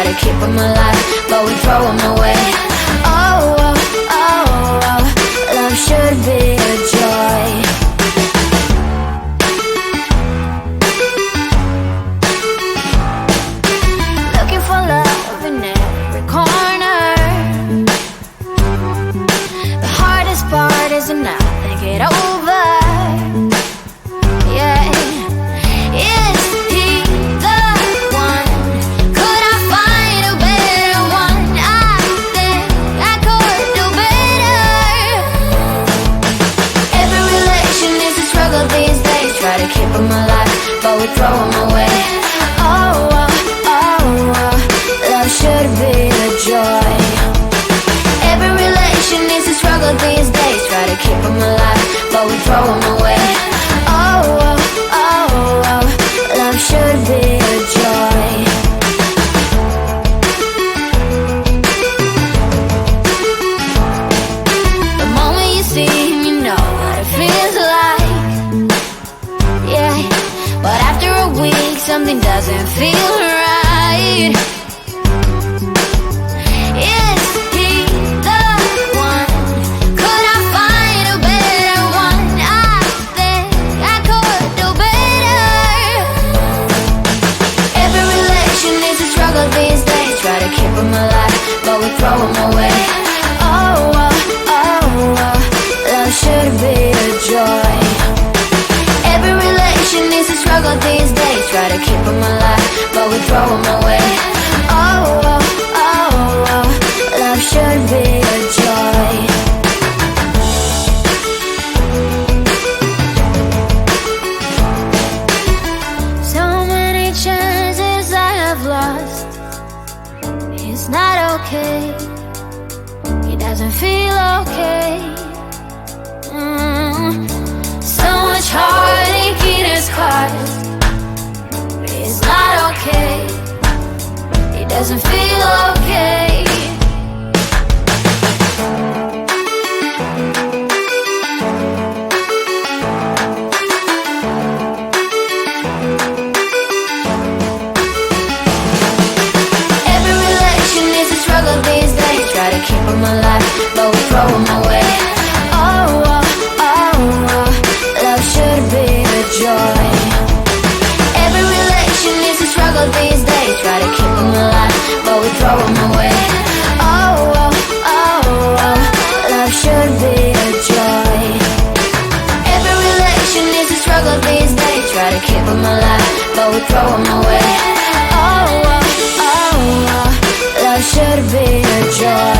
to keep them alive, but we throw them away. Oh, oh, oh, oh, love should be a joy. Looking for love in every corner. The hardest part is to not think it over. Yeah. Is he the one? Could I find a better one? I think I could do better. Every relation is a struggle these days. Try to keep them alive, but we throw them away. Oh, oh, oh, oh, love should be a joy. Every relation is a struggle these days. Try to keep them alive, but we throw them away. Oh, oh, oh, oh, love should be a joy. The moment you see him, you know what it feels like. Yeah, but after a week, something doesn't feel right. Is he the one? Could I find a better one? I think I could do better. Every relation is a struggle these days. Try to keep them alive, but we throw them away. Oh, oh, oh, oh, love should be a joy. Every relation is a struggle these days. Try to keep them alive, but we throw them away. Oh, oh, oh, oh, love should be a joy. So many chances I have lost. He's not okay. He doesn't feel okay. So much heartache in his heart. He's not okay. He doesn't feel okay. Every relation is a struggle these days. Try to keep them alive, but we throw them away. Oh, oh, oh, oh, love should be a joy. Every relation is a struggle these days. Try to keep them alive, but we throw them away. Oh, oh, oh, oh, love should be a joy. Every relation is a struggle these days. Try to keep them alive, but we throw them away. Oh, oh, oh, oh, love should be a joy.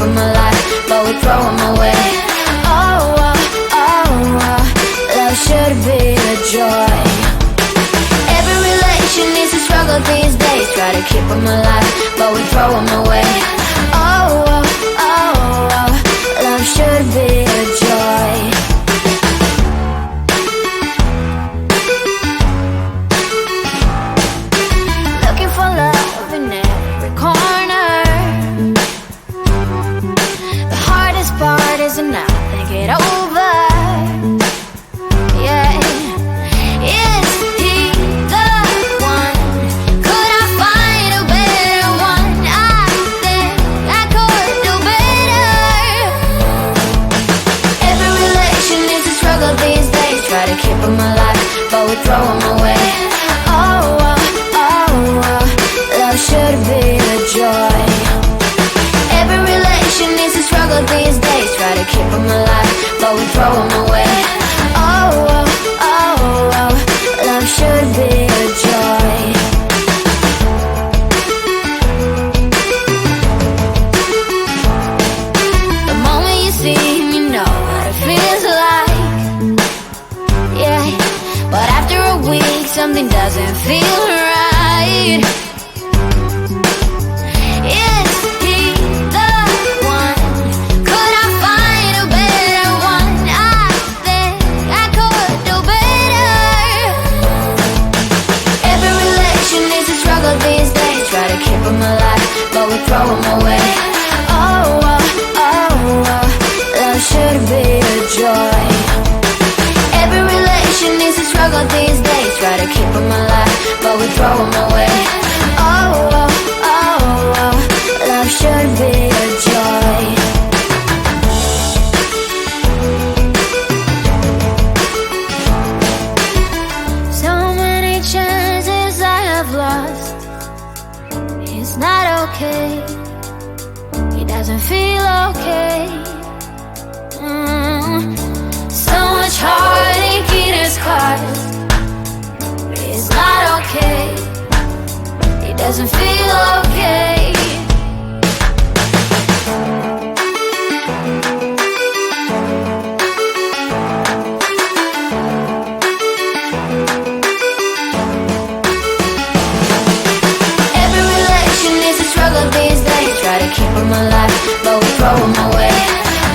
them alive, but we throw them away. Oh, oh, oh, oh, love should be a joy. Every relation is a struggle these days. Try to keep them alive, but we throw them away. Oh, oh, oh, oh, love should be a joy. Looking for love in every corner. The hardest part is to not think it over. Yeah. Is he the one? Could I find a better one? I think I could do better. Every relation is a struggle these days. Try to keep them alive, but we throw them away. Oh, oh, oh, oh, love should be a joy. Every relation is a struggle these days. Try to keep them alive, but we throw them away. Oh, oh, oh, oh, love should be a joy. The moment you see him, you know what it feels like. Yeah, but after a week, something doesn't feel right. Is he the one? Could I find a better one? I think I could do better. Every relation is a struggle these days. Try to keep them alive, but we throw them away. Oh, oh, oh, oh, love should be a joy. Every relation is a struggle these days. Try to keep them alive, but we throw them away. Oh, oh, oh, oh, love should be a joy. So many chances I have lost. It's not okay. It doesn't feel okay. So much heartache it has caused. It's not okay. It doesn't feel okay. Every relation is a struggle these days. Try to keep them alive, but we throw them away.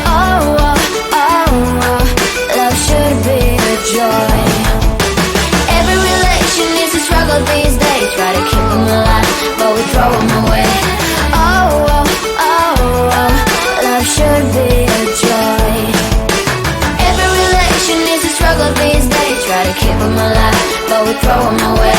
Oh, oh, oh, oh, love should be a joy. Every relation is a struggle these days. Try to keep them alive, but we throw them away. Oh, oh, oh, oh, love should be a joy. Every relation is a struggle these days. Try to keep them alive, but we throw them away.